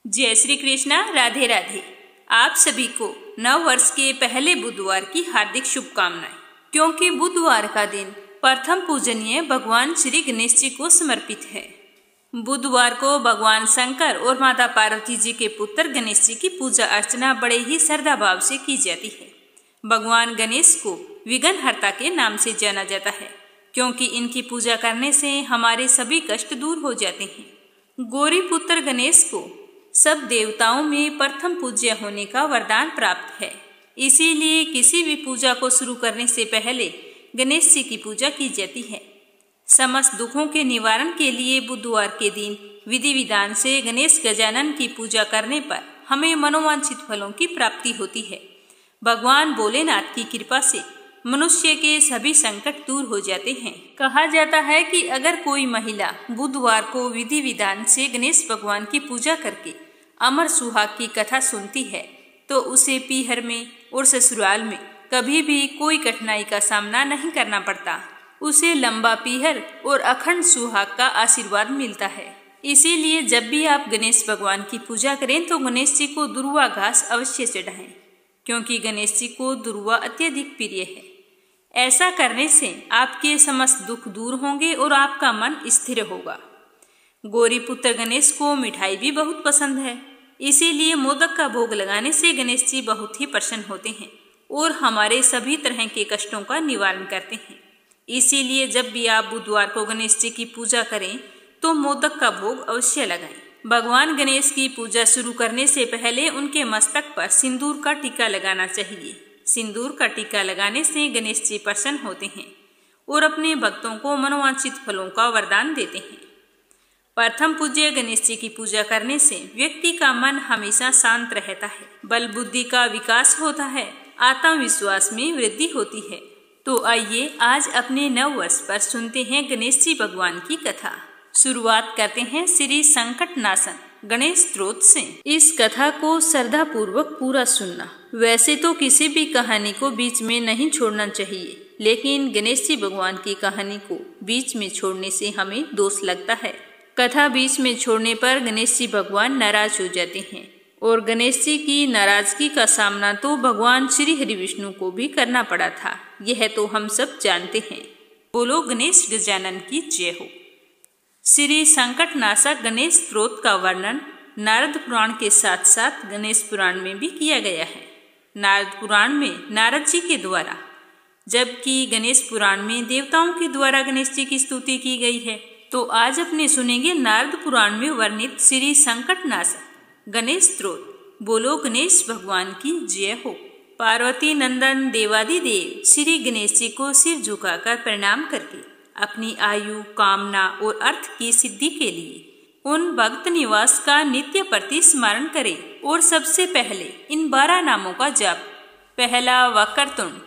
जय श्री कृष्णा, राधे राधे। आप सभी को नव वर्ष के पहले बुधवार की हार्दिक शुभकामनाएं। क्योंकि बुधवार का दिन प्रथम पूजनीय भगवान श्री गणेश जी को समर्पित है। बुधवार को भगवान शंकर और माता पार्वती जी के पुत्र गणेश जी की पूजा अर्चना बड़े ही श्रद्धा भाव से की जाती है। भगवान गणेश को विघ्नहर्ता के नाम से जाना जाता है, क्योंकि इनकी पूजा करने से हमारे सभी कष्ट दूर हो जाते हैं। गौरी पुत्र गणेश को सब देवताओं में प्रथम पूज्य होने का वरदान प्राप्त है। इसीलिए किसी भी पूजा को शुरू करने से पहले गणेश जी की पूजा की जाती है। समस्त दुखों के निवारण के लिए बुधवार के दिन विधि विधान से गणेश गजानन की पूजा करने पर हमें मनोवांछित फलों की प्राप्ति होती है। भगवान भोलेनाथ की कृपा से मनुष्य के सभी संकट दूर हो जाते हैं। कहा जाता है कि अगर कोई महिला बुधवार को विधि विधान से गणेश भगवान की पूजा करके अमर सुहाग की कथा सुनती है तो उसे पीहर में और ससुराल में कभी भी कोई कठिनाई का सामना नहीं करना पड़ता। उसे लंबा पीहर और अखंड सुहाग का आशीर्वाद मिलता है। इसीलिए जब भी आप गणेश भगवान की पूजा करें तो गणेश जी को दुर्वा घास अवश्य चढ़ाएं, क्योंकि गणेश जी को दुर्वा अत्यधिक प्रिय है। ऐसा करने से आपके समस्त दुख दूर होंगे और आपका मन स्थिर होगा। गौरी पुत्र गणेश को मिठाई भी बहुत पसंद है, इसीलिए मोदक का भोग लगाने से गणेश जी बहुत ही प्रसन्न होते हैं और हमारे सभी तरह के कष्टों का निवारण करते हैं। इसीलिए जब भी आप बुधवार को गणेश जी की पूजा करें तो मोदक का भोग अवश्य लगाएं। भगवान गणेश की पूजा शुरू करने से पहले उनके मस्तक पर सिंदूर का टीका लगाना चाहिए। सिंदूर का टीका लगाने से गणेश जी प्रसन्न होते हैं और अपने भक्तों को मनोवांछित फलों का वरदान देते हैं। प्रथम पूज्य गणेश जी की पूजा करने से व्यक्ति का मन हमेशा शांत रहता है, बल बुद्धि का विकास होता है, आत्मविश्वास में वृद्धि होती है। तो आइए आज अपने नव वर्ष पर सुनते हैं गणेश जी भगवान की कथा। शुरुआत करते हैं श्री संकट नाशन गणेश स्तोत्र से। इस कथा को श्रद्धा पूर्वक पूरा सुनना। वैसे तो किसी भी कहानी को बीच में नहीं छोड़ना चाहिए, लेकिन गणेश जी भगवान की कहानी को बीच में छोड़ने से हमें दोष लगता है। कथा बीच में छोड़ने पर गणेश जी भगवान नाराज हो जाते हैं और गणेश जी की नाराजगी का सामना तो भगवान श्री हरि विष्णु को भी करना पड़ा था। यह तो हम सब जानते हैं। बोलो गणेश गजानन की जय हो। श्री संकट नाशक गणेश स्तोत्र का वर्णन नारद पुराण के साथ साथ गणेश पुराण में भी किया गया है। नारद पुराण में नारद जी के द्वारा, जबकि गणेश पुराण में देवताओं के द्वारा गणेश जी की स्तुति की गई है। तो आज अपने सुनेंगे नारद पुराण में वर्णित श्री संकट नाशक गणेश स्तोत्र। बोलो गणेश भगवान की जय हो। पार्वती नंदन देवादिदेव श्री गणेश जी को सिर झुकाकर प्रणाम करके अपनी आयु, कामना और अर्थ की सिद्धि के लिए उन भक्त निवास का नित्य प्रति स्मरण करें और सबसे पहले इन 12 नामों का जाप। पहला वक्रतुंड,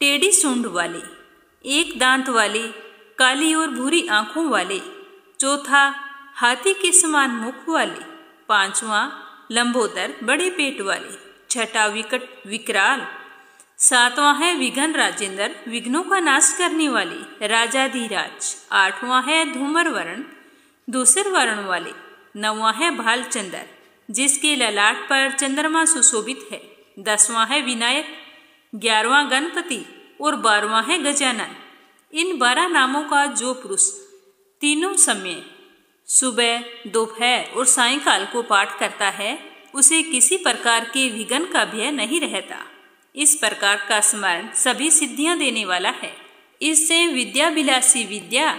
टेढ़ी सूंड वाले, एक दांत वाले, काली और भूरी आंखों वाले। चौथा हाथी के समान मुख वाले। पांचवा लंबोदर, बड़े पेट वाले। छठा विकट विकराल। सातवां है विघ्न राजेंद्र, विघ्नों का नाश करने वाले राजाधिराज। आठवां है धूमर वर्ण, दूसर वर्ण वाले। नौवां है भालचंद्र, जिसके ललाट पर चंद्रमा सुशोभित है। 10वां है विनायक, 11वां गणपति और 12वां है गजानन। इन 12 नामों का जो पुरुष तीनों समय सुबह, दोपहर और सायंकाल को पाठ करता है उसे किसी प्रकार के विघ्न का भय नहीं रहता। इस प्रकार का स्मरण सभी सिद्धियां देने वाला है। इससे विद्या विलासी विद्या,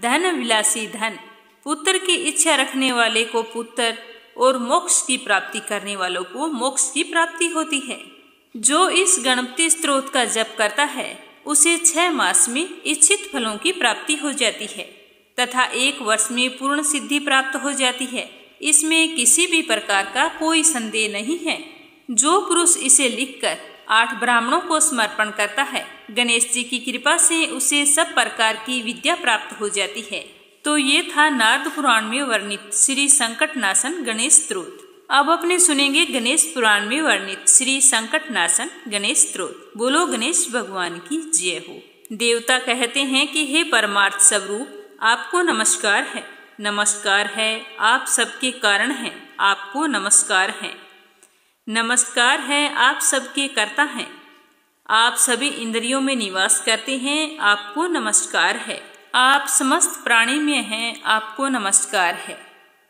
धन विलासी धन, पुत्र की इच्छा रखने वाले को पुत्र और मोक्ष की प्राप्ति करने वालों को मोक्ष की प्राप्ति होती है। जो इस गणपति स्तोत्र का जप करता है उसे 6 मास में इच्छित फलों की प्राप्ति हो जाती है तथा 1 वर्ष में पूर्ण सिद्धि प्राप्त हो जाती है। इसमें किसी भी प्रकार का कोई संदेह नहीं है। जो पुरुष इसे लिखकर 8 ब्राह्मणों को समर्पण करता है, गणेश जी की कृपा से उसे सब प्रकार की विद्या प्राप्त हो जाती है। तो ये था नारद पुराण में वर्णित श्री संकट नाशन गणेश स्तोत्र। अब अपने सुनेंगे गणेश पुराण में वर्णित श्री संकट नाशन गणेश स्तोत्र। बोलो गणेश भगवान की जय हो। देवता कहते हैं कि हे परमार्थ स्वरूप, आपको नमस्कार है, नमस्कार है, आप सबके कारण हैं। आपको नमस्कार है। नमस्कार है आप सबके कर्ता हैं। आप सभी इंद्रियों में निवास करते हैं, आपको नमस्कार है। आप समस्त प्राणी में हैं, आपको नमस्कार है।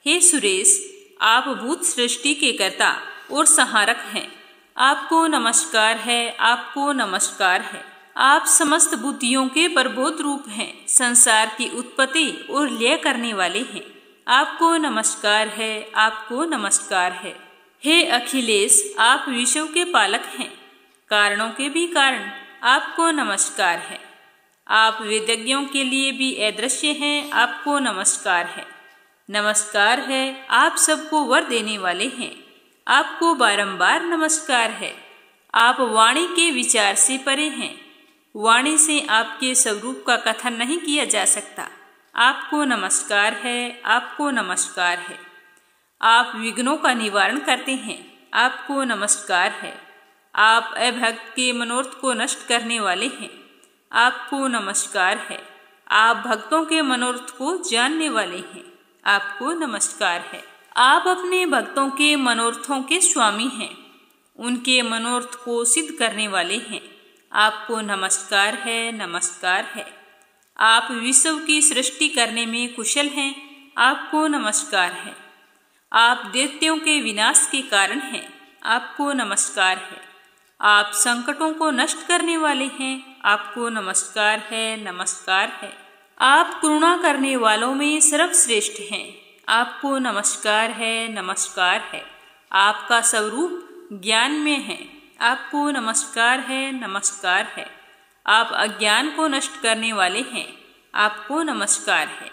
हे सुरेश, आप भूत सृष्टि के कर्ता और संहारक हैं, आपको नमस्कार है, आपको नमस्कार है। आप समस्त बुद्धियों के प्रबोध रूप हैं, संसार की उत्पत्ति और लय करने वाले हैं, आपको नमस्कार है, आपको नमस्कार है। हे अखिलेश, आप विश्व के पालक हैं, कारणों के भी कारण, आपको नमस्कार है। आप वेदज्ञों के लिए भी अदृश्य हैं, आपको नमस्कार है। नमस्कार है, आप सबको वर देने वाले हैं, आपको बारंबार नमस्कार है। आप वाणी के विचार से परे हैं, वाणी से आपके स्वरूप का कथन नहीं किया जा सकता, आपको नमस्कार है, आपको नमस्कार है। आप विघ्नों का निवारण करते हैं, आपको नमस्कार है। आप अभक्त के मनोरथ को नष्ट करने वाले हैं, आपको नमस्कार है। आप भक्तों के मनोरथ को जानने वाले हैं, आपको नमस्कार है। आप अपने भक्तों के मनोरथों के स्वामी हैं, उनके मनोरथ को सिद्ध करने वाले हैं, आपको नमस्कार है, नमस्कार है। आप विश्व की सृष्टि करने में कुशल हैं, आपको नमस्कार है। आप दैत्यों के विनाश के कारण हैं, आपको नमस्कार है। आप संकटों को नष्ट करने वाले हैं, आपको नमस्कार है, नमस्कार है। आप करुणा करने वालों में सर्वश्रेष्ठ हैं, आपको नमस्कार है, नमस्कार है। आपका स्वरूप ज्ञान में है, आपको नमस्कार है, नमस्कार है। आप अज्ञान को नष्ट करने वाले हैं, आपको नमस्कार है।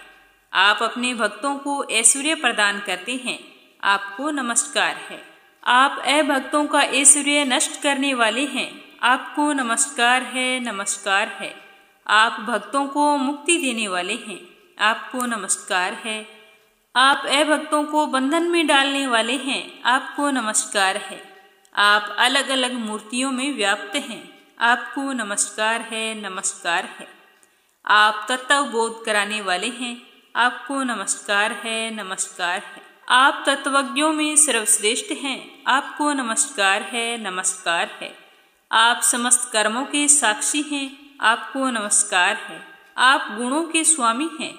आप अपने भक्तों को ऐश्वर्य प्रदान करते हैं, आपको नमस्कार है। आप अभक्तों का ऐश्वर्य नष्ट करने वाले हैं, आपको नमस्कार है, नमस्कार है। आप भक्तों को मुक्ति देने वाले हैं, आपको नमस्कार है। आप अभक्तों को बंधन में डालने वाले हैं, आपको नमस्कार है। आप अलग अलग मूर्तियों में व्याप्त हैं, आपको नमस्कार है, नमस्कार है। आप तत्व बोध कराने वाले हैं, आपको नमस्कार है, नमस्कार है। आप तत्वज्ञों में सर्वश्रेष्ठ हैं, आपको नमस्कार है, नमस्कार है। आप समस्त कर्मों के साक्षी हैं, आपको नमस्कार है। आप गुणों के स्वामी हैं,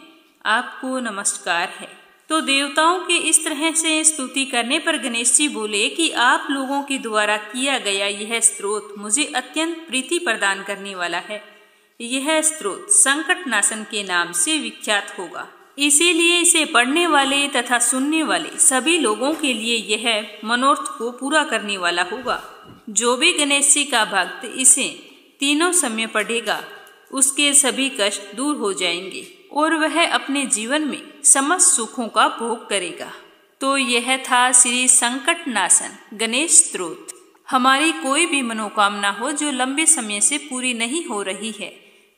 आपको नमस्कार है। तो देवताओं के इस तरह से स्तुति करने पर गणेश जी बोले कि आप लोगों के द्वारा किया गया यह स्तोत्र मुझे अत्यंत प्रीति प्रदान करने वाला है। यह स्तोत्र संकट नाशन के नाम से विख्यात होगा, इसीलिए इसे पढ़ने वाले तथा सुनने वाले सभी लोगों के लिए यह मनोरथ को पूरा करने वाला होगा। जो भी गणेश जी का भक्त इसे तीनों समय पढ़ेगा, उसके सभी कष्ट दूर हो जाएंगे और वह अपने जीवन में समस्त सुखों का भोग करेगा। तो यह था श्री संकट नाशन गणेश स्तोत्र। हमारी कोई भी मनोकामना हो जो लंबे समय से पूरी नहीं हो रही है,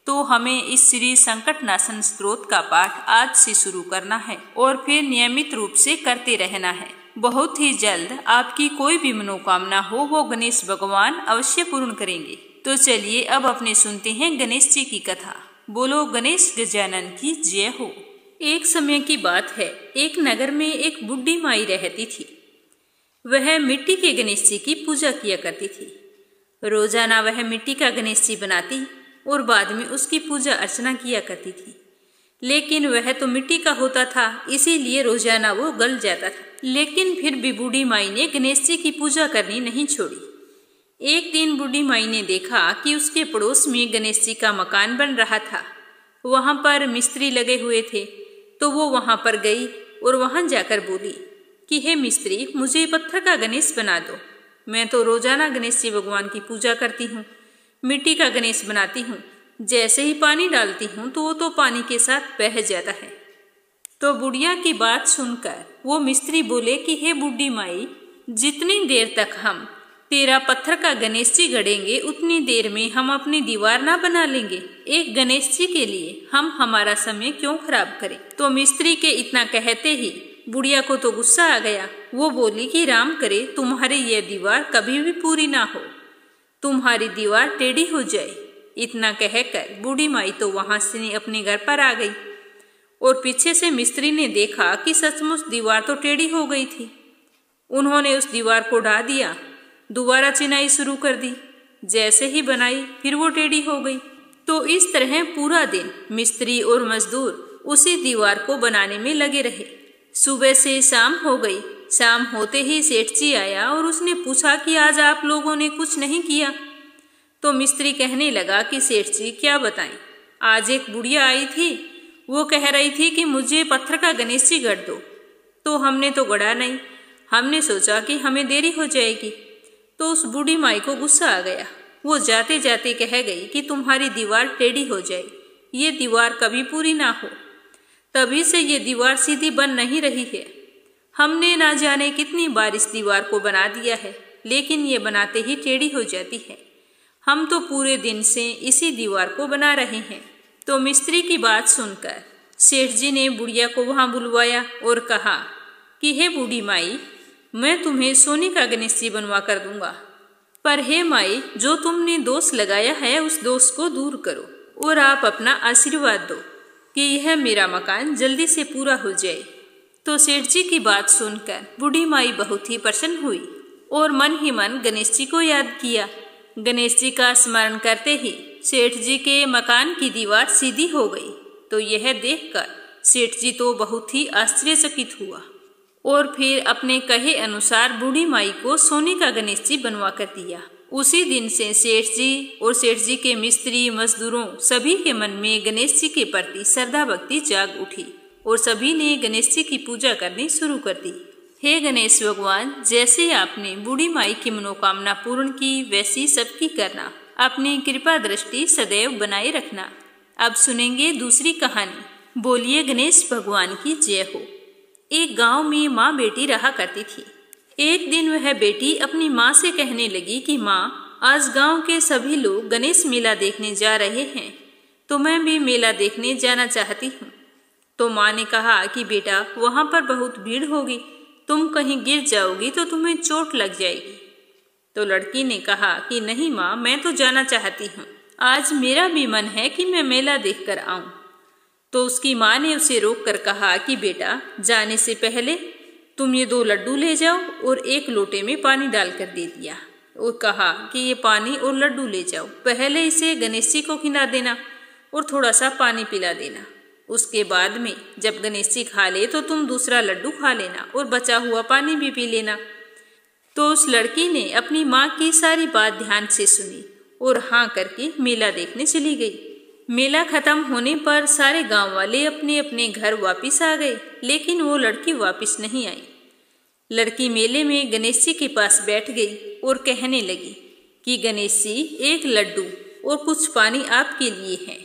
तो हमें इस श्री संकट नाशन स्तोत्र का पाठ आज से शुरू करना है और फिर नियमित रूप से करते रहना है। बहुत ही जल्द आपकी कोई भी मनोकामना हो वो गणेश भगवान अवश्य पूर्ण करेंगे। तो चलिए अब अपने सुनते हैं गणेश जी की कथा। बोलो गणेश गजानन की जय हो। एक समय की बात है, एक नगर में एक बुढ़ी माई रहती थी। वह मिट्टी के गणेश जी की पूजा किया करती थी। रोजाना वह मिट्टी का गणेश जी बनाती और बाद में उसकी पूजा अर्चना किया करती थी। लेकिन वह तो मिट्टी का होता था, इसीलिए रोजाना वो गल जाता था। लेकिन फिर भी बूढ़ी माई ने गणेश जी की पूजा करनी नहीं छोड़ी। एक दिन बूढ़ी माई ने देखा कि उसके पड़ोस में गणेश जी का मकान बन रहा था। वहां पर मिस्त्री लगे हुए थे, तो वो वहां पर गई और वहां जाकर बोली कि हे मिस्त्री, मुझे पत्थर का गणेश बना दो। मैं तो रोजाना गणेश जी भगवान की पूजा करती हूँ, मिट्टी का गणेश बनाती हूँ। जैसे ही पानी डालती हूँ तो वो तो पानी के साथ बह जाता है। तो बुढ़िया की बात सुनकर वो मिस्त्री बोले कि हे बूढ़ी माई, जितनी देर तक हम तेरा पत्थर का गणेश जी गढ़ेंगे उतनी देर में हम अपनी दीवार ना बना लेंगे। एक गणेश जी के लिए हम हमारा समय क्यों खराब करें। तो मिस्त्री के इतना कहते ही बुढ़िया को तो गुस्सा आ गया। वो बोली कि राम करे तुम्हारी यह दीवार कभी भी पूरी ना हो, तुम्हारी दीवार टेढ़ी हो जाए। इतना कहकर बूढ़ी माई तो वहां से अपने घर पर आ गई। और पीछे से मिस्त्री ने देखा कि सचमुच दीवार तो टेढ़ी हो गई थी। उन्होंने उस दीवार को ढा दिया, दोबारा चिनाई शुरू कर दी। जैसे ही बनाई फिर वो टेढ़ी हो गई। तो इस तरह पूरा दिन मिस्त्री और मजदूर उसी दीवार को बनाने में लगे रहे। सुबह से शाम हो गई। शाम होते ही सेठ जी आया और उसने पूछा कि आज आप लोगों ने कुछ नहीं किया। तो मिस्त्री कहने लगा कि सेठ जी क्या बताएं, आज एक बुढ़िया आई थी, वो कह रही थी कि मुझे पत्थर का गणेश जी गढ़ दो। तो हमने तो गढ़ा नहीं, हमने सोचा कि हमें देरी हो जाएगी। तो उस बूढ़ी माई को गुस्सा आ गया। वो जाते जाते कह गई कि तुम्हारी दीवार टेढ़ी हो जाए, ये दीवार कभी पूरी ना हो। तभी से ये दीवार सीधी बन नहीं रही है। हमने ना जाने कितनी बार इस दीवार को बना दिया है, लेकिन ये बनाते ही टेढ़ी हो जाती है। हम तो पूरे दिन से इसी दीवार को बना रहे हैं। तो मिस्त्री की बात सुनकर सेठ जी ने बुढ़िया को वहां बुलवाया और कहा कि हे बूढ़ी माई, मैं तुम्हें सोने का गणेश जी बनवा कर दूंगा, पर हे माई, जो तुमने दोष लगाया है उस दोष को दूर करो और आप अपना आशीर्वाद दो कि यह मेरा मकान जल्दी से पूरा हो जाए। तो सेठ जी की बात सुनकर बूढ़ी माई बहुत ही प्रसन्न हुई और मन ही मन गणेश जी को याद किया। गणेश जी का स्मरण करते ही सेठ जी के मकान की दीवार सीधी हो गई। तो यह देखकर सेठ जी तो बहुत ही आश्चर्यचकित हुआ और फिर अपने कहे अनुसार बूढ़ी माई को सोने का गणेश जी बनवा कर दिया। उसी दिन से सेठ जी और सेठ जी के मिस्त्री मजदूरों सभी के मन में गणेश जी के प्रति श्रद्धा भक्ति जाग उठी और सभी ने गणेश जी की पूजा करनी शुरू कर दी। हे गणेश भगवान, जैसे आपने बूढ़ी माई की मनोकामना पूर्ण की, वैसी सबकी करना, अपनी कृपा दृष्टि सदैव बनाए रखना। अब सुनेंगे दूसरी कहानी। बोलिए गणेश भगवान की जय हो। एक गांव में माँ बेटी रहा करती थी। एक दिन वह बेटी अपनी माँ से कहने लगी कि माँ, आज गांव के सभी लोग गणेश मेला देखने जा रहे हैं, तो मैं भी मेला देखने जाना चाहती हूँ। तो माँ ने कहा कि बेटा, वहाँ पर बहुत भीड़ होगी, तुम कहीं गिर जाओगी तो तुम्हें चोट लग जाएगी। तो लड़की ने कहा कि नहीं माँ, मैं तो जाना चाहती हूँ, आज मेरा भी मन है कि मैं मेला देख कर आऊँ। तो उसकी माँ ने उसे रोक कर कहा कि बेटा, जाने से पहले तुम ये 2 लड्डू ले जाओ और एक लोटे में पानी डालकर दे दिया और कहा कि ये पानी और लड्डू ले जाओ, पहले इसे गणेश जी को खिला देना और थोड़ा सा पानी पिला देना। उसके बाद में जब गणेश जी खा ले तो तुम दूसरा लड्डू खा लेना और बचा हुआ पानी भी पी लेना। तो उस लड़की ने अपनी माँ की सारी बात ध्यान से सुनी और हाँ करके मेला देखने चली गई। मेला खत्म होने पर सारे गांव वाले अपने अपने घर वापिस आ गए, लेकिन वो लड़की वापिस नहीं आई। लड़की मेले में गणेश जी के पास बैठ गई और कहने लगी कि गणेश जी, एक लड्डू और कुछ पानी आपके लिए है,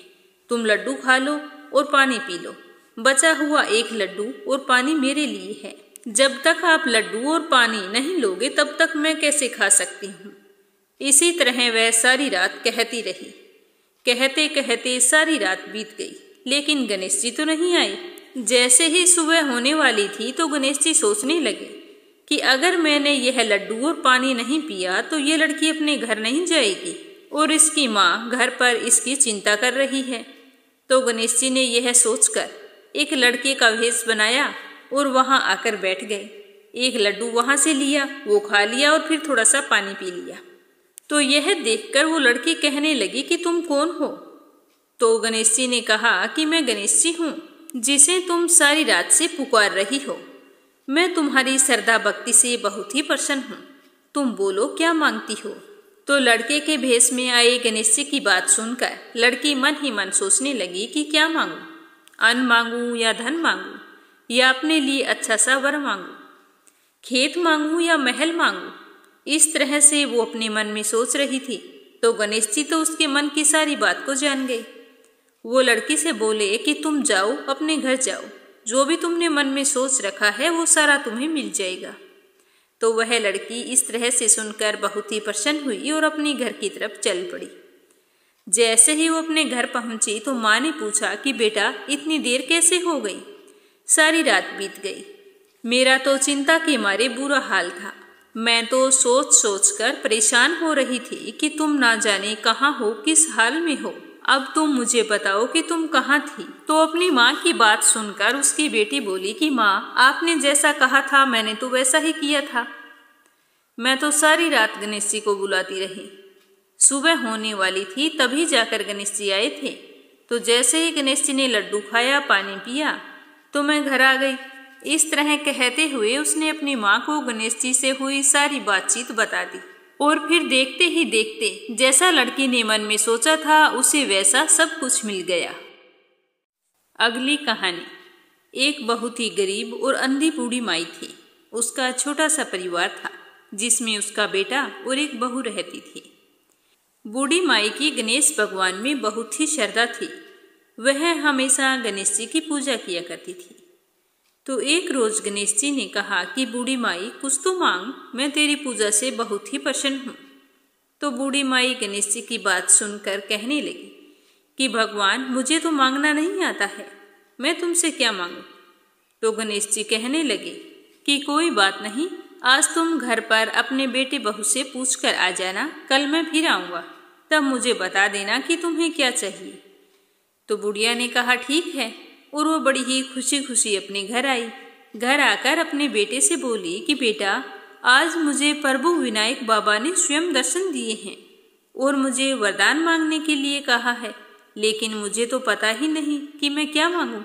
तुम लड्डू खा लो और पानी पी लो, बचा हुआ एक लड्डू और पानी मेरे लिए है। जब तक आप लड्डू और पानी नहीं लोगे तब तक मैं कैसे खा सकती हूँ। इसी तरह वह सारी रात कहती रही। कहते कहते सारी रात बीत गई, लेकिन गणेश जी तो नहीं आए। जैसे ही सुबह होने वाली थी तो गणेश जी सोचने लगे कि अगर मैंने यह लड्डू और पानी नहीं पिया तो ये लड़की अपने घर नहीं जाएगी और इसकी माँ घर पर इसकी चिंता कर रही है। तो गणेश जी ने यह सोचकर एक लड़के का भेष बनाया और वहां आकर बैठ गए। एक लड्डू वहां से लिया, वो खा लिया और फिर थोड़ा सा पानी पी लिया। तो यह देखकर वो लड़की कहने लगी कि तुम कौन हो। तो गणेश जी ने कहा कि मैं गणेश जी हूँ, जिसे तुम सारी रात से पुकार रही हो। मैं तुम्हारी श्रद्धा भक्ति से बहुत ही प्रसन्न हूँ, तुम बोलो क्या मांगती हो। तो लड़के के भेष में आए गणेश जी की बात सुनकर लड़की मन ही मन सोचने लगी कि क्या मांगू, अन्न मांगू या धन मांगू या अपने लिए अच्छा सा वर मांगू, खेत मांगू या महल मांगू। इस तरह से वो अपने मन में सोच रही थी। तो गणेश जी तो उसके मन की सारी बात को जान गए। वो लड़की से बोले कि तुम जाओ, अपने घर जाओ, जो भी तुमने मन में सोच रखा है वो सारा तुम्हें मिल जाएगा। तो वह लड़की इस तरह से सुनकर बहुत ही प्रसन्न हुई और अपने घर की तरफ चल पड़ी। जैसे ही वो अपने घर पहुंची तो माँ ने पूछा कि बेटा, इतनी देर कैसे हो गई, सारी रात बीत गई। मेरा तो चिंता के मारे बुरा हाल था। मैं तो सोच सोच कर परेशान हो रही थी कि तुम ना जाने कहाँ हो, किस हाल में हो। अब तुम मुझे बताओ कि तुम कहाँ थी। तो अपनी माँ की बात सुनकर उसकी बेटी बोली कि माँ, आपने जैसा कहा था मैंने तो वैसा ही किया था। मैं तो सारी रात गणेश जी को बुलाती रही। सुबह होने वाली थी तभी जाकर गणेश जी आए थे। तो जैसे ही गणेश जी ने लड्डू खाया, पानी पिया, तो मैं घर आ गई। इस तरह कहते हुए उसने अपनी माँ को गणेश जी से हुई सारी बातचीत बता दी। और फिर देखते ही देखते जैसा लड़की ने मन में सोचा था उसे वैसा सब कुछ मिल गया। अगली कहानी। एक बहुत ही गरीब और अंधी बूढ़ी माई थी। उसका छोटा सा परिवार था जिसमें उसका बेटा और एक बहू रहती थी। बूढ़ी माई की गणेश भगवान में बहुत ही श्रद्धा थी। वह हमेशा गणेश जी की पूजा किया करती थी। तो एक रोज गणेश जी ने कहा कि बूढ़ी माई कुछ तो मांग, मैं तेरी पूजा से बहुत ही प्रसन्न हूँ। तो बूढ़ी माई गणेश जी की बात सुनकर कहने लगी कि भगवान, मुझे तो मांगना नहीं आता है, मैं तुमसे क्या मांगूं। तो गणेश जी कहने लगे कि कोई बात नहीं, आज तुम घर पर अपने बेटे बहू से पूछ कर आ जाना, कल मैं फिर आऊँगा, तब मुझे बता देना कि तुम्हें क्या चाहिए। तो बुढ़िया ने कहा ठीक है, और वो बड़ी ही खुशी खुशी अपने घर आई। घर आकर अपने बेटे से बोली कि बेटा, आज मुझे प्रभु विनायक बाबा ने स्वयं दर्शन दिए हैं और मुझे वरदान मांगने के लिए कहा है, लेकिन मुझे तो पता ही नहीं कि मैं क्या मांगूं।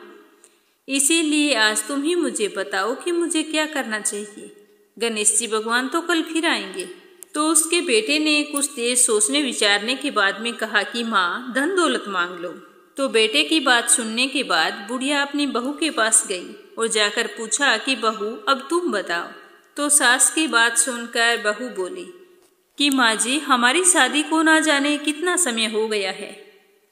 इसीलिए आज तुम ही मुझे बताओ कि मुझे क्या करना चाहिए। गणेश जी भगवान तो कल फिर आएंगे। तो उसके बेटे ने कुछ देर सोचने विचारने के बाद में कहा कि माँ, धन दौलत मांग लो। तो बेटे की बात सुनने के बाद बुढ़िया अपनी बहू के पास गई और जाकर पूछा कि बहू, अब तुम बताओ। तो सास की बात सुनकर बहू बोली कि माँ जी, हमारी शादी को ना जाने कितना समय हो गया है,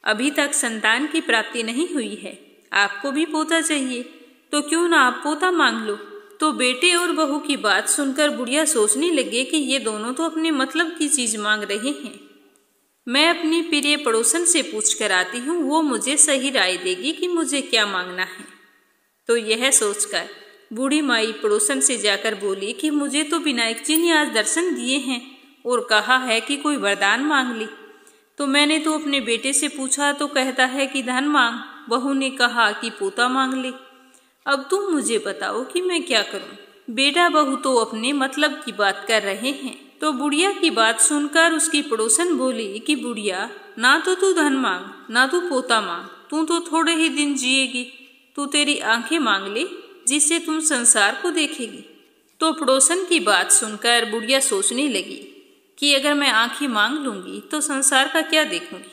अभी तक संतान की प्राप्ति नहीं हुई है, आपको भी पोता चाहिए, तो क्यों ना आप पोता मांग लो। तो बेटे और बहू की बात सुनकर बुढ़िया सोचने लगे कि ये दोनों तो अपने मतलब की चीज मांग रहे हैं। मैं अपनी प्रिय पड़ोसन से पूछ कर आती हूँ, वो मुझे सही राय देगी कि मुझे क्या मांगना है। तो यह सोचकर बूढ़ी माई पड़ोसन से जाकर बोली कि मुझे तो विनायक जी ने आज दर्शन दिए हैं और कहा है कि कोई वरदान मांग ली। तो मैंने तो अपने बेटे से पूछा तो कहता है कि धन मांग, बहू ने कहा कि पोता मांग ले। अब तुम मुझे बताओ कि मैं क्या करूं। बेटा बहू तो अपने मतलब की बात कर रहे हैं। तो बुढ़िया की बात सुनकर उसकी पड़ोसन बोली कि बुढ़िया, ना तो तू धन मांग, ना तू पोता मांग, तू तो थोड़े ही दिन जिएगी, तू तेरी आंखें मांग ले जिससे तुम संसार को देखेगी। तो पड़ोसन की बात सुनकर बुढ़िया सोचने लगी कि अगर मैं आंखें मांग लूंगी तो संसार का क्या देखूंगी,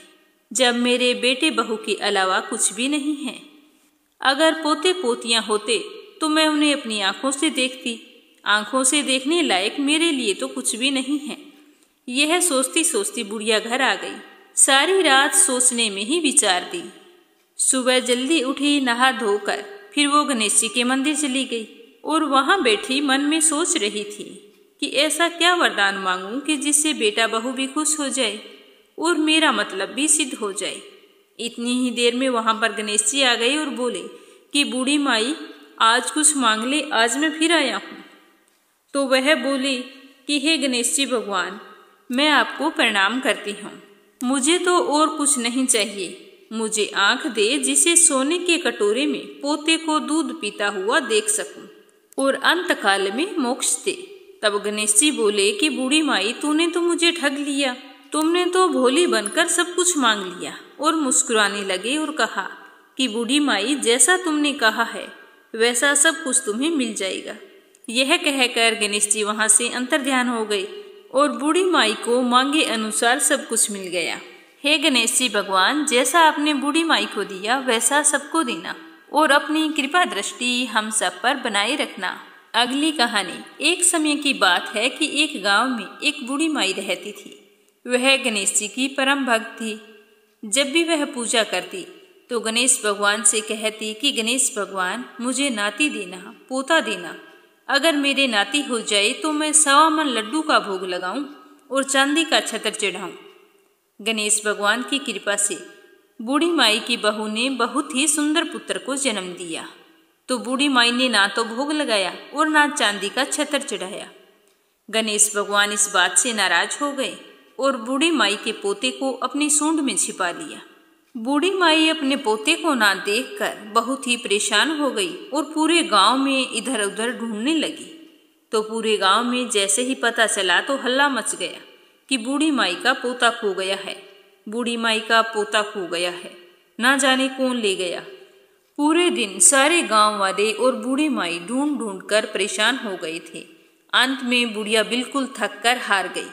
जब मेरे बेटे बहू के अलावा कुछ भी नहीं है। अगर पोते पोतियां होते तो मैं उन्हें अपनी आंखों से देखती, आंखों से देखने लायक मेरे लिए तो कुछ भी नहीं है। यह सोचती सोचती बुढ़िया घर आ गई। सारी रात सोचने में ही विचार दी। सुबह जल्दी उठी, नहा धोकर फिर वो गणेश जी के मंदिर चली गई और वहां बैठी मन में सोच रही थी कि ऐसा क्या वरदान मांगूं कि जिससे बेटा बहू भी खुश हो जाए और मेरा मतलब भी सिद्ध हो जाए। इतनी ही देर में वहां पर गणेश जी आ गए और बोले कि बूढ़ी माई, आज कुछ मांग ले, आज मैं फिर आया हूँ। तो वह बोली कि हे गणेश जी भगवान, मैं आपको प्रणाम करती हूँ, मुझे तो और कुछ नहीं चाहिए। मुझे आंख दे जिसे सोने के कटोरे में पोते को दूध पीता हुआ देख सकूं और अंतकाल में मोक्ष दे। तब गणेश जी बोले कि बूढ़ी माई, तूने तो मुझे ठग लिया, तुमने तो भोली बनकर सब कुछ मांग लिया। और मुस्कुराने लगे और कहा कि बूढ़ी माई, जैसा तुमने कहा है वैसा सब कुछ तुम्हें मिल जाएगा। यह कहकर गणेश जी वहां से अंतर्ध्यान हो गए और बूढ़ी माई को मांगे अनुसार सब कुछ मिल गया। हे गणेश जी भगवान, जैसा आपने बूढ़ी माई को दिया वैसा सबको देना और अपनी कृपा दृष्टि हम सब पर बनाए रखना। अगली कहानी। एक समय की बात है कि एक गांव में एक बूढ़ी माई रहती थी। वह गणेश जी की परम भक्त थी। जब भी वह पूजा करती तो गणेश भगवान से कहती कि गणेश भगवान, मुझे नाती देना, पोता देना। अगर मेरे नाती हो जाए तो मैं 1.25 मन लड्डू का भोग लगाऊं और चांदी का छत्र चढ़ाऊं। गणेश भगवान की कृपा से बूढ़ी माई की बहू ने बहुत ही सुंदर पुत्र को जन्म दिया। तो बूढ़ी माई ने ना तो भोग लगाया और ना चांदी का छत्र चढ़ाया। गणेश भगवान इस बात से नाराज हो गए और बूढ़ी माई के पोते को अपनी सूंड में छिपा लिया। बूढ़ी माई अपने पोते को ना देखकर बहुत ही परेशान हो गई और पूरे गांव में इधर उधर ढूंढने लगी। तो पूरे गांव में जैसे ही पता चला तो हल्ला मच गया कि बूढ़ी माई का पोता खो गया है, बूढ़ी माई का पोता खो गया है, ना जाने कौन ले गया। पूरे दिन सारे गांव वाले और बूढ़ी माई ढूंढ ढूंढ कर परेशान हो गए थे। अंत में बुढ़िया बिल्कुल थक कर हार गई,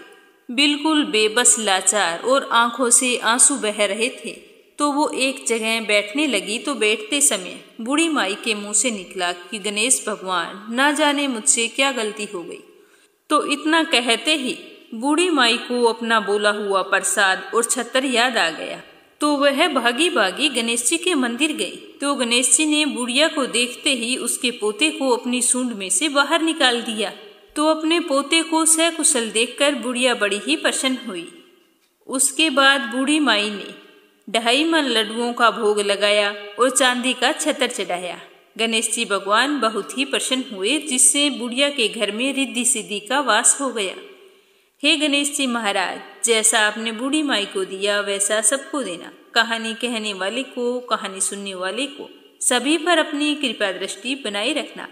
बिल्कुल बेबस लाचार और आंखों से आंसू बह रहे थे। तो वो एक जगह बैठने लगी तो बैठते समय बूढ़ी माई के मुंह से निकला कि गणेश भगवान, ना जाने मुझसे क्या गलती हो गई। तो इतना कहते ही बूढ़ी माई को अपना बोला हुआ प्रसाद और छतर याद आ गया। तो वह भागी भागी गणेश जी के मंदिर गई। तो गणेश जी ने बुढ़िया को देखते ही उसके पोते को अपनी सूंड में से बाहर निकाल दिया। तो अपने पोते को सकुशल देखकर बुढ़िया बड़ी ही प्रसन्न हुई। उसके बाद बूढ़ी माई ने 2.5 मन लड्डुओं का भोग लगाया और चांदी का छतर चढ़ाया। गणेश जी भगवान बहुत ही प्रसन्न हुए, जिससे बुढ़िया के घर में रिद्धि सिद्धि का वास हो गया। हे गणेश जी महाराज, जैसा आपने बूढ़ी माई को दिया वैसा सबको देना। कहानी कहने वाले को, कहानी सुनने वाले को, सभी पर अपनी कृपा दृष्टि बनाए रखना।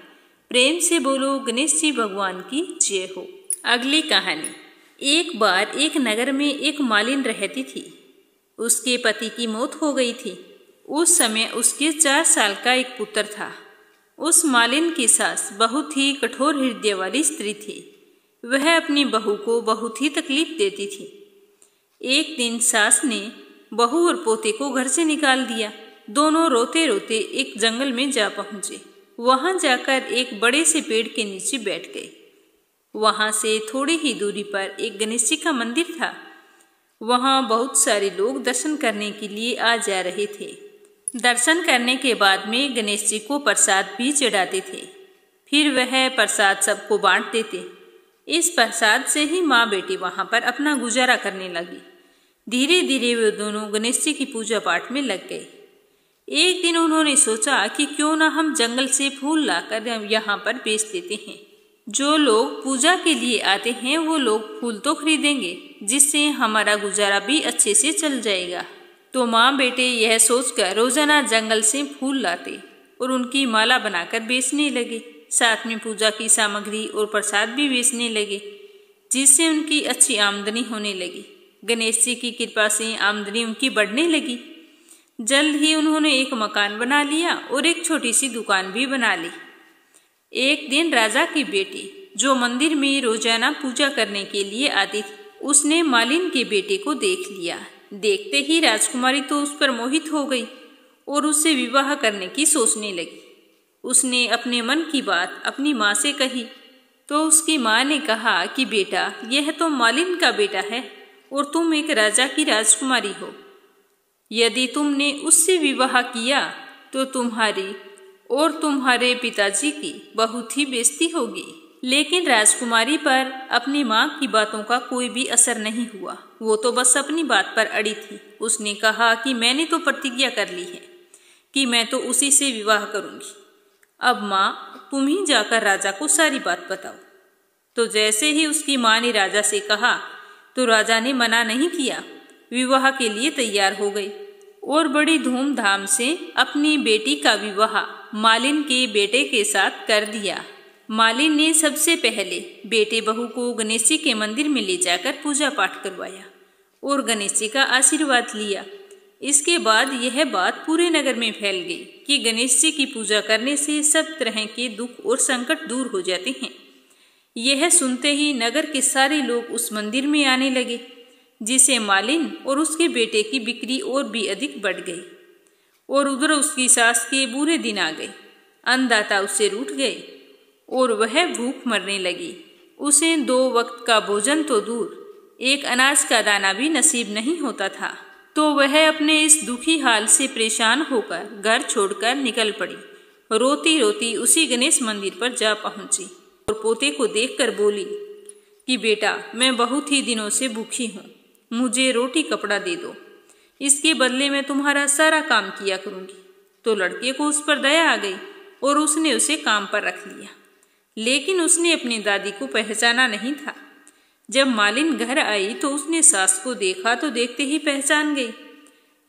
प्रेम से बोलो गणेश जी भगवान की जय हो। अगली कहानी। एक बार एक नगर में एक मालिन रहती थी। उसके पति की मौत हो गई थी। उस समय उसके 4 साल का एक पुत्र था। उस मालिन की सास बहुत ही कठोर हृदय वाली स्त्री थी। वह अपनी बहू को बहुत ही तकलीफ देती थी। एक दिन सास ने बहू और पोते को घर से निकाल दिया। दोनों रोते रोते एक जंगल में जा पहुंचे। वहां जाकर एक बड़े से पेड़ के नीचे बैठ गए। वहां से थोड़ी ही दूरी पर एक गणेश जी का मंदिर था। वहां बहुत सारे लोग दर्शन करने के लिए आ जा रहे थे। दर्शन करने के बाद में गणेश जी को प्रसाद भी चढ़ाते थे। फिर वह प्रसाद सबको बांट देते। इस प्रसाद से ही माँ बेटी वहां पर अपना गुजारा करने लगी। धीरे धीरे वे दोनों गणेश जी की पूजा पाठ में लग गए। एक दिन उन्होंने सोचा कि क्यों ना हम जंगल से फूल लाकर यहाँ पर बेच देते हैं। जो लोग पूजा के लिए आते हैं वो लोग फूल तो खरीदेंगे, जिससे हमारा गुजारा भी अच्छे से चल जाएगा। तो माँ बेटे यह सोचकर रोजाना जंगल से फूल लाते और उनकी माला बनाकर बेचने लगे। साथ में पूजा की सामग्री और प्रसाद भी बेचने लगे, जिससे उनकी अच्छी आमदनी होने लगी। गणेश जी की कृपा से आमदनी उनकी बढ़ने लगी। जल्द ही उन्होंने एक मकान बना लिया और एक छोटी सी दुकान भी बना ली। एक दिन राजा की बेटी, जो मंदिर में रोजाना पूजा करने के लिए आती थी, उसने मालिन के बेटे को देख लिया। देखते ही राजकुमारी तो उस पर मोहित हो गई और उससे विवाह करने की सोचने लगी। उसने अपने मन की बात अपनी माँ से कही। तो उसकी माँ ने कहा कि बेटा, यह तो मालिन का बेटा है और तुम एक राजा की राजकुमारी हो। यदि तुमने उससे विवाह किया तो तुम्हारी और तुम्हारे पिताजी की बहुत ही बेइज्जती होगी। लेकिन राजकुमारी पर अपनी माँ की बातों का कोई भी असर नहीं हुआ। वो तो बस अपनी बात पर अड़ी थी। उसने कहा कि मैंने तो प्रतिज्ञा कर ली है कि मैं तो उसी से विवाह करूंगी। अब माँ, तुम ही जाकर राजा को सारी बात बताओ। तो जैसे ही उसकी माँ ने राजा से कहा तो राजा ने मना नहीं किया, विवाह के लिए तैयार हो गई और बड़ी धूमधाम से अपनी बेटी का विवाह मालिन के बेटे के साथ कर दिया। मालिन ने सबसे पहले बेटे बहू को गणेश जी के मंदिर में ले जाकर पूजा पाठ करवाया और गणेश जी का आशीर्वाद लिया। इसके बाद यह बात पूरे नगर में फैल गई कि गणेश जी की पूजा करने से सब तरह के दुख और संकट दूर हो जाते हैं। यह सुनते ही नगर के सारे लोग उस मंदिर में आने लगे, जिसे मालिन और उसके बेटे की बिक्री और भी अधिक बढ़ गई। और उधर उसकी सास के बुरे दिन आ गए। अन्नदाता उससे रूठ गए और वह भूख मरने लगी। उसे 2 वक्त का भोजन तो दूर, एक अनाज का दाना भी नसीब नहीं होता था। तो वह अपने इस दुखी हाल से परेशान होकर घर छोड़कर निकल पड़ी। रोती रोती उसी गणेश मंदिर पर जा पहुंची और पोते को देखकर बोली कि बेटा, मैं बहुत ही दिनों से भूखी हूँ, मुझे रोटी कपड़ा दे दो, इसके बदले में तुम्हारा सारा काम किया करूँगी। तो लड़के को उस पर दया आ गई और उसने उसे काम पर रख लिया। लेकिन उसने अपनी दादी को पहचाना नहीं था। जब मालिन घर आई तो उसने सास को देखा तो देखते ही पहचान गई।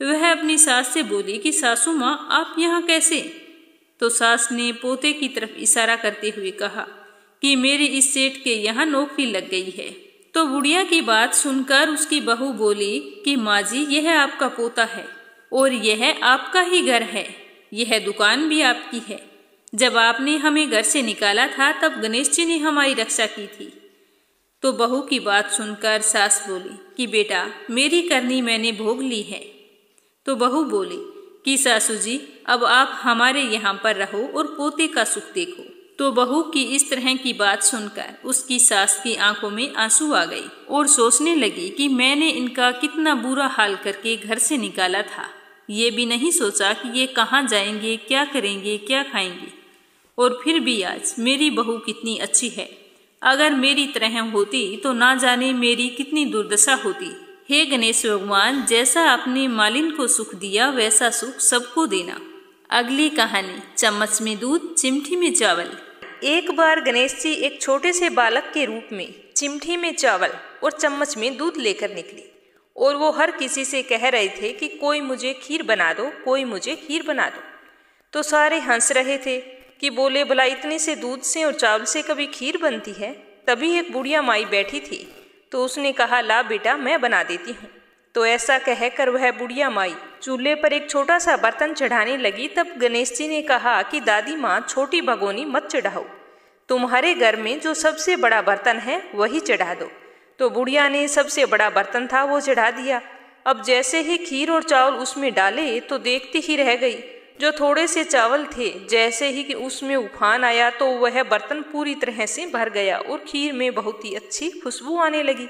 वह अपनी सास से बोली कि सासू माँ आप यहाँ कैसे? तो सास ने पोते की तरफ इशारा करते हुए कहा कि मेरी इस सेठ के यहाँ नौकरी लग गई है। तो बुढ़िया की बात सुनकर उसकी बहू बोली कि माँ जी यह आपका पोता है और यह आपका ही घर है, यह दुकान भी आपकी है। जब आपने हमें घर से निकाला था तब गणेश जी ने हमारी रक्षा की थी। तो बहू की बात सुनकर सास बोली कि बेटा मेरी करनी मैंने भोग ली है। तो बहू बोली कि सासू जी अब आप हमारे यहाँ पर रहो और पोते का सुख देखो। तो बहू की इस तरह की बात सुनकर उसकी सास की आंखों में आंसू आ गई और सोचने लगी कि मैंने इनका कितना बुरा हाल करके घर से निकाला था। ये भी नहीं सोचा कि ये कहाँ जाएंगे, क्या करेंगे, क्या खाएंगे। और फिर भी आज मेरी बहू कितनी अच्छी है, अगर मेरी तरह होती तो ना जाने मेरी कितनी दुर्दशा होती। हे गणेश भगवान, जैसा आपने मालिन को सुख दिया वैसा सुख सबको देना। अगली कहानी चम्मच में दूध चिमटी में चावल। एक बार गणेश जी एक छोटे से बालक के रूप में चिमटी में चावल और चम्मच में दूध लेकर निकले और वो हर किसी से कह रहे थे कि कोई मुझे खीर बना दो, कोई मुझे खीर बना दो। तो सारे हंस रहे थे कि बोले भला इतने से दूध से और चावल से कभी खीर बनती है। तभी एक बुढ़िया माई बैठी थी तो उसने कहा ला बेटा मैं बना देती हूँ। तो ऐसा कहकर वह बुढ़िया माई चूल्हे पर एक छोटा सा बर्तन चढ़ाने लगी। तब गणेश जी ने कहा कि दादी माँ छोटी भगोनी मत चढ़ाओ, तुम्हारे घर में जो सबसे बड़ा बर्तन है वही चढ़ा दो। तो बुढ़िया ने सबसे बड़ा बर्तन था वो चढ़ा दिया। अब जैसे ही खीर और चावल उसमें डाले तो देखती ही रह गई। जो थोड़े से चावल थे जैसे ही कि उसमें उफान आया तो वह बर्तन पूरी तरह से भर गया और खीर में बहुत ही अच्छी खुशबू आने लगी।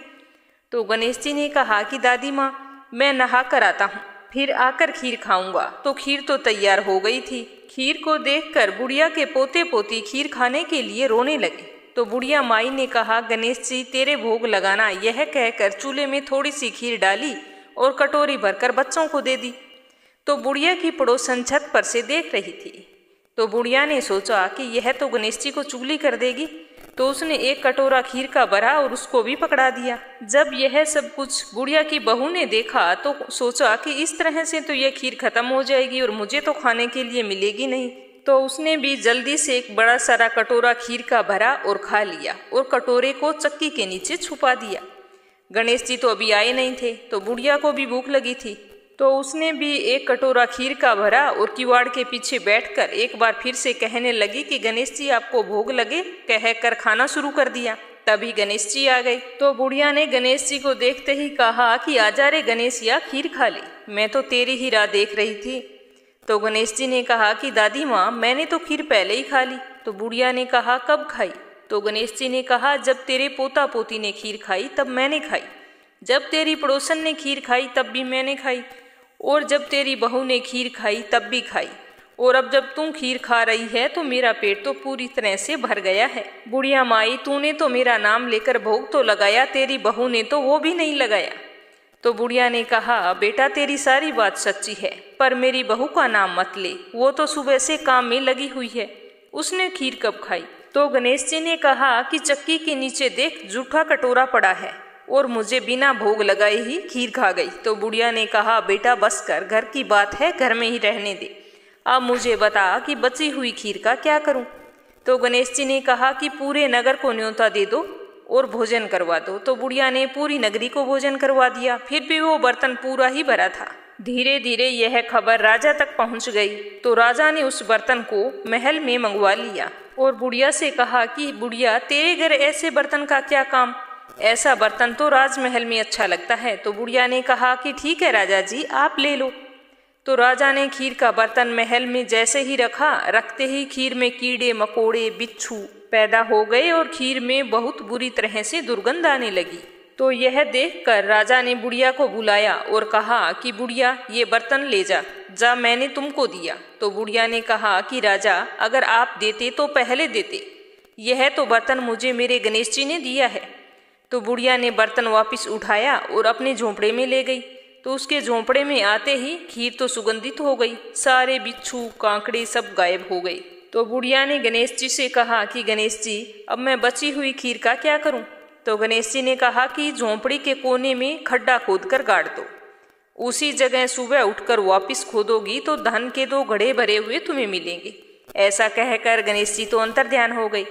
तो गणेश जी ने कहा कि दादी माँ मैं नहा कर आता हूँ, फिर आकर खीर खाऊंगा। तो खीर तो तैयार हो गई थी। खीर को देखकर बुढ़िया के पोते पोती खीर खाने के लिए रोने लगे। तो बुढ़िया माई ने कहा गणेश जी तेरे भोग लगाना। यह कहकर चूल्हे में थोड़ी सी खीर डाली और कटोरी भरकर बच्चों को दे दी। तो बुढ़िया की पड़ोसन छत पर से देख रही थी। तो बुढ़िया ने सोचा कि यह तो गणेश जी को चुगली कर देगी। तो उसने एक कटोरा खीर का भरा और उसको भी पकड़ा दिया। जब यह सब कुछ बुढ़िया की बहू ने देखा तो सोचा कि इस तरह से तो यह खीर खत्म हो जाएगी और मुझे तो खाने के लिए मिलेगी नहीं। तो उसने भी जल्दी से एक बड़ा सारा कटोरा खीर का भरा और खा लिया और कटोरे को चक्की के नीचे छुपा दिया। गणेश जी तो अभी आए नहीं थे तो बुढ़िया को भी भूख लगी थी। तो उसने भी एक कटोरा खीर का भरा और किवाड़ के पीछे बैठकर एक बार फिर से कहने लगी कि गणेश जी आपको भोग लगे, कहकर खाना शुरू कर दिया। तभी गणेश जी आ गए। तो बुढ़िया ने गणेश जी को देखते ही कहा कि आजा रे गणेशिया खीर खा ले, मैं तो तेरी ही राह देख रही थी। तो गणेश जी ने कहा कि दादी माँ मैंने तो खीर पहले ही खा ली। तो बुढ़िया ने कहा कब खाई? तो गणेश जी ने कहा जब तेरे पोता पोती ने खीर खाई तब मैंने खाई, जब तेरी पड़ोसन ने खीर खाई तब भी मैंने खाई, और जब तेरी बहू ने खीर खाई तब भी खाई, और अब जब तुम खीर खा रही है तो मेरा पेट तो पूरी तरह से भर गया है। बुढ़िया माई तूने तो मेरा नाम लेकर भोग तो लगाया, तेरी बहू ने तो वो भी नहीं लगाया। तो बुढ़िया ने कहा बेटा तेरी सारी बात सच्ची है, पर मेरी बहू का नाम मत ले, वो तो सुबह से काम में लगी हुई है, उसने खीर कब खाई? तो गणेश जी ने कहा कि चक्की के नीचे देख जूठा कटोरा पड़ा है और मुझे बिना भोग लगाए ही खीर खा गई। तो बुढ़िया ने कहा बेटा बस कर, घर की बात है घर में ही रहने दे, अब मुझे बता कि बची हुई खीर का क्या करूं? तो गणेश जी ने कहा कि पूरे नगर को न्योता दे दो और भोजन करवा दो। तो बुढ़िया ने पूरी नगरी को भोजन करवा दिया, फिर भी वो बर्तन पूरा ही भरा था। धीरे धीरे यह खबर राजा तक पहुंच गई। तो राजा ने उस बर्तन को महल में मंगवा लिया और बुढ़िया से कहा कि बुढ़िया तेरे घर ऐसे बर्तन का क्या काम, ऐसा बर्तन तो राजमहल में अच्छा लगता है। तो बुढ़िया ने कहा कि ठीक है राजा जी आप ले लो। तो राजा ने खीर का बर्तन महल में जैसे ही रखा, रखते ही खीर में कीड़े मकोड़े बिच्छू पैदा हो गए और खीर में बहुत बुरी तरह से दुर्गंध आने लगी। तो यह देखकर राजा ने बुढ़िया को बुलाया और कहा कि बुढ़िया ये बर्तन ले जा, जा मैंने तुमको दिया। तो बुढ़िया ने कहा कि राजा अगर आप देते तो पहले देते, यह तो बर्तन मुझे मेरे गणेश जी ने दिया है। तो बुढ़िया ने बर्तन वापस उठाया और अपने झोंपड़े में ले गई। तो उसके झोंपड़े में आते ही खीर तो सुगंधित हो गई, सारे बिच्छू कांकड़े सब गायब हो गए। तो बुढ़िया ने गणेश जी से कहा कि गणेश जी अब मैं बची हुई खीर का क्या करूं? तो गणेश जी ने कहा कि झोंपड़ी के कोने में खड्डा खोद कर गाड़ दो, उसी जगह सुबह उठकर वापस खोदोगी तो धन के 2 घड़े भरे हुए तुम्हें मिलेंगे। ऐसा कहकर गणेश जी तो अंतर्ध्यान हो गई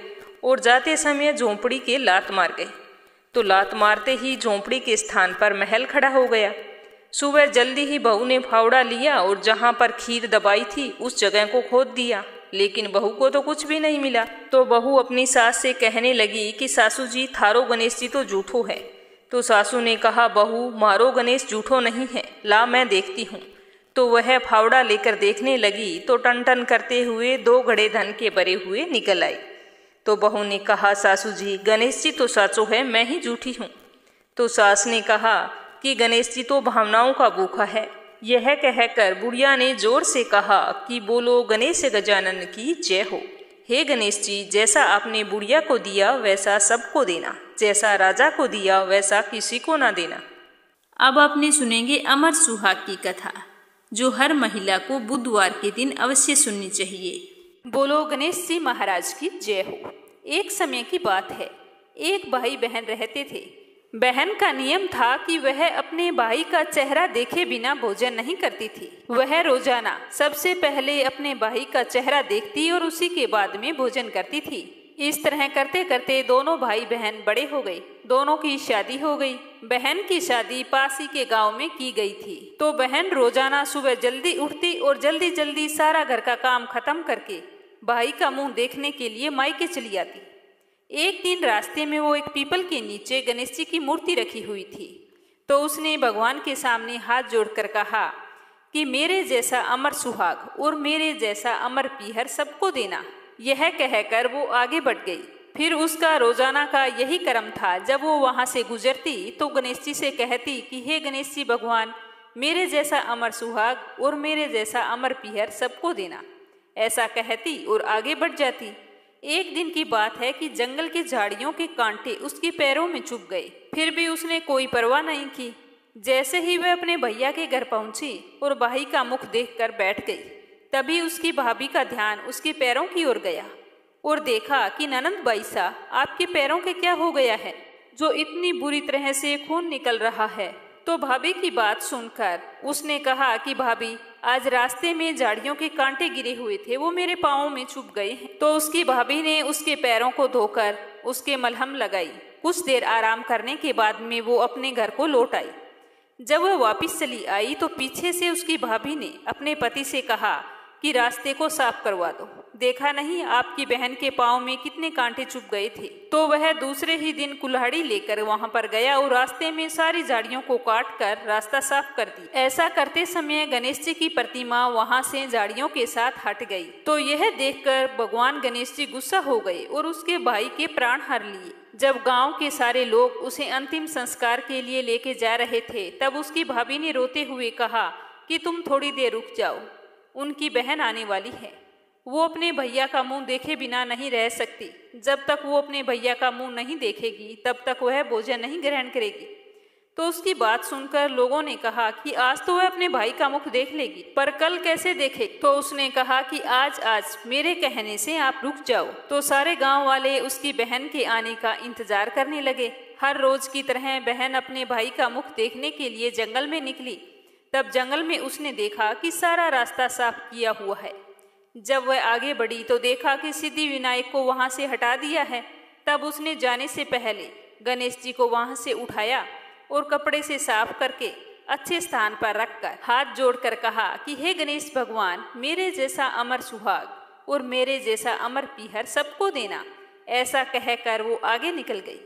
और जाते समय झोंपड़ी के लात मार गए। तो लात मारते ही झोंपड़ी के स्थान पर महल खड़ा हो गया। सुबह जल्दी ही बहू ने फावड़ा लिया और जहाँ पर खीर दबाई थी उस जगह को खोद दिया, लेकिन बहू को तो कुछ भी नहीं मिला। तो बहू अपनी सास से कहने लगी कि सासू जी, थारो गणेश जी तो झूठो है। तो सासू ने कहा, बहू मारो गणेश झूठो नहीं है, ला मैं देखती हूँ। तो वह फावड़ा लेकर देखने लगी तो टन टन करते हुए 2 घड़े धन के भरे हुए निकल आए। तो बहू ने कहा, सासू जी गणेश जी तो साचो है, मैं ही झूठी हूँ। तो सास ने कहा कि गणेश जी तो भावनाओं का भूखा है। यह कहकर बुढ़िया ने जोर से कहा कि बोलो गणेश गजानन की जय हो। हे गणेश जी, जैसा आपने बुढ़िया को दिया वैसा सबको देना, जैसा राजा को दिया वैसा किसी को ना देना। अब आपने सुनेंगे अमर सुहाग की कथा, जो हर महिला को बुधवार के दिन अवश्य सुननी चाहिए। बोलो गणेश जी महाराज की जय हो। एक समय की बात है, एक भाई बहन रहते थे। बहन का नियम था कि वह अपने भाई का चेहरा देखे बिना भोजन नहीं करती थी। वह रोजाना सबसे पहले अपने भाई का चेहरा देखती और उसी के बाद में भोजन करती थी। इस तरह करते करते दोनों भाई बहन बड़े हो गए। दोनों की शादी हो गई। बहन की शादी पास ही के गांव में की गई थी। तो बहन रोजाना सुबह जल्दी उठती और जल्दी जल्दी सारा घर का काम खत्म करके भाई का मुंह देखने के लिए मायके चली आती। एक दिन रास्ते में वो एक पीपल के नीचे गणेश जी की मूर्ति रखी हुई थी। तो उसने भगवान के सामने हाथ जोड़कर कहा कि मेरे जैसा अमर सुहाग और मेरे जैसा अमर पीहर सबको देना। यह कहकर वो आगे बढ़ गई। फिर उसका रोजाना का यही कर्म था, जब वो वहां से गुजरती तो गणेश जी से कहती कि हे गणेश जी भगवान, मेरे जैसा अमर सुहाग और मेरे जैसा अमर पीहर सबको देना। ऐसा कहती और आगे बढ़ जाती। एक दिन की बात है कि जंगल की झाड़ियों के कांटे उसके पैरों में चुभ गए, फिर भी उसने कोई परवाह नहीं की। जैसे ही वह अपने भैया के घर पहुंची और भाई का मुख देखकर बैठ गई, तभी उसकी भाभी का ध्यान उसके पैरों की ओर गया और देखा कि ननंद बाईसा, आपके पैरों के क्या हो गया है, जो इतनी बुरी तरह से खून निकल रहा है। तो भाभी की बात सुनकर उसने कहा कि भाभी, आज रास्ते में झाड़ियों के कांटे गिरे हुए थे, वो मेरे पाँवों में चुभ गए हैं। तो उसकी भाभी ने उसके पैरों को धोकर उसके मलहम लगाई। कुछ देर आराम करने के बाद में वो अपने घर को लौट आई। जब वह वापस चली आई तो पीछे से उसकी भाभी ने अपने पति से कहा कि रास्ते को साफ करवा दो, देखा नहीं आपकी बहन के पाँव में कितने कांटे चुभ गए थे। तो वह दूसरे ही दिन कुल्हाड़ी लेकर वहां पर गया और रास्ते में सारी झाड़ियों को काट कर रास्ता साफ कर दी। ऐसा करते समय गणेश जी की प्रतिमा वहां से झाड़ियों के साथ हट गई। तो यह देखकर भगवान गणेश जी गुस्सा हो गए और उसके भाई के प्राण हर लिए। जब गांव के सारे लोग उसे अंतिम संस्कार के लिए लेके जा रहे थे, तब उसकी भाभी ने रोते हुए कहा कि तुम थोड़ी देर रुक जाओ, उनकी बहन आने वाली है। वो अपने भैया का मुंह देखे बिना नहीं रह सकती। जब तक वो अपने भैया का मुंह नहीं देखेगी तब तक वह भोजन नहीं ग्रहण करेगी। तो उसकी बात सुनकर लोगों ने कहा कि आज तो वह अपने भाई का मुख देख लेगी, पर कल कैसे देखेगी। तो उसने कहा कि आज मेरे कहने से आप रुक जाओ। तो सारे गांव वाले उसकी बहन के आने का इंतजार करने लगे। हर रोज की तरह बहन अपने भाई का मुख देखने के लिए जंगल में निकली। तब जंगल में उसने देखा कि सारा रास्ता साफ किया हुआ है। जब वह आगे बढ़ी तो देखा कि सिद्धि विनायक को वहां से हटा दिया है। तब उसने जाने से पहले गणेश जी को वहां से उठाया और कपड़े से साफ करके अच्छे स्थान पर रखकर हाथ जोड़कर कहा कि हे गणेश भगवान, मेरे जैसा अमर सुहाग और मेरे जैसा अमर पीहर सबको देना। ऐसा कहकर वो आगे निकल गई।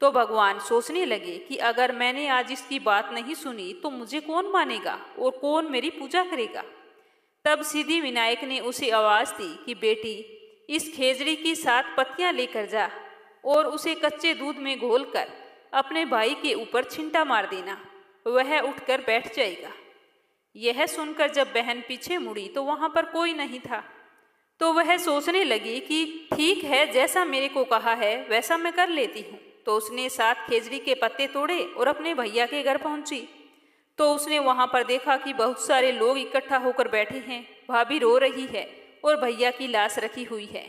तो भगवान सोचने लगे कि अगर मैंने आज इसकी बात नहीं सुनी तो मुझे कौन मानेगा और कौन मेरी पूजा करेगा। तब सिद्धि विनायक ने उसे आवाज दी कि बेटी, इस खेजड़ी की 7 पत्तियां लेकर जा और उसे कच्चे दूध में घोलकर अपने भाई के ऊपर छिंटा मार देना, वह उठकर बैठ जाएगा। यह सुनकर जब बहन पीछे मुड़ी तो वहां पर कोई नहीं था। तो वह सोचने लगी कि ठीक है, जैसा मेरे को कहा है वैसा मैं कर लेती हूँ। तो उसने 7 खेजड़ी के पत्ते तोड़े और अपने भैया के घर पहुंची। तो उसने वहां पर देखा कि बहुत सारे लोग इकट्ठा होकर बैठे हैं। भाभी रो रही है और भैया की लाश रखी हुई है।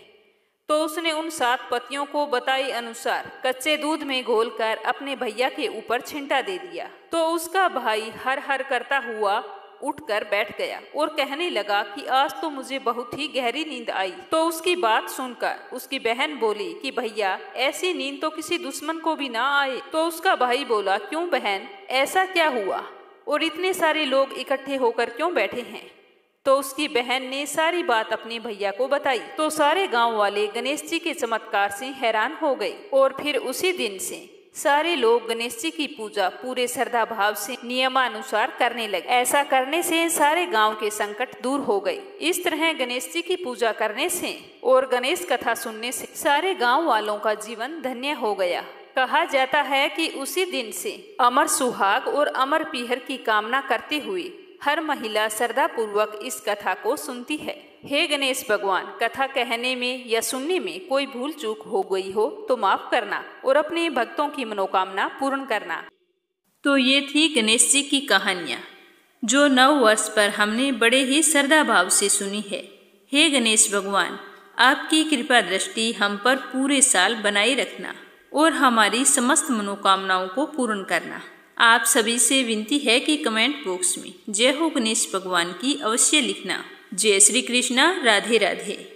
तो उसने उन 7 पतियों को बताए अनुसार कच्चे दूध में घोलकर अपने भैया के ऊपर छिंटा दे दिया। तो उसका भाई हर हर करता हुआ उठकर बैठ गया और कहने लगा कि आज तो मुझे बहुत ही गहरी नींद आई। तो उसकी बात सुनकर उसकी बहन बोली कि भैया, ऐसी नींद तो किसी दुश्मन को भी ना आए। तो उसका भाई बोला, क्यों बहन, ऐसा क्या हुआ और इतने सारे लोग इकट्ठे होकर क्यों बैठे हैं? तो उसकी बहन ने सारी बात अपने भैया को बताई। तो सारे गांव वाले गणेश जी के चमत्कार से हैरान हो गए और फिर उसी दिन से सारे लोग गणेश जी की पूजा पूरे श्रद्धा भाव से नियमानुसार करने लगे। ऐसा करने से सारे गांव के संकट दूर हो गए। इस तरह गणेश जी की पूजा करने से और गणेश कथा सुनने से सारे गांव वालों का जीवन धन्य हो गया। कहा जाता है कि उसी दिन से अमर सुहाग और अमर पीहर की कामना करते हुए हर महिला श्रद्धा पूर्वक इस कथा को सुनती है। हे गणेश भगवान, कथा कहने में या सुनने में कोई भूल चूक हो गई हो तो माफ करना और अपने भक्तों की मनोकामना पूर्ण करना। तो ये थी गणेश जी की कहानियाँ जो 9 वर्ष पर हमने बड़े ही श्रद्धा भाव से सुनी है। हे गणेश भगवान, आपकी कृपा दृष्टि हम पर पूरे साल बनाए रखना और हमारी समस्त मनोकामनाओं को पूर्ण करना। आप सभी से विनती है कि कमेंट बॉक्स में जय हो गणेश भगवान की अवश्य लिखना। जय श्री कृष्णा। राधे राधे।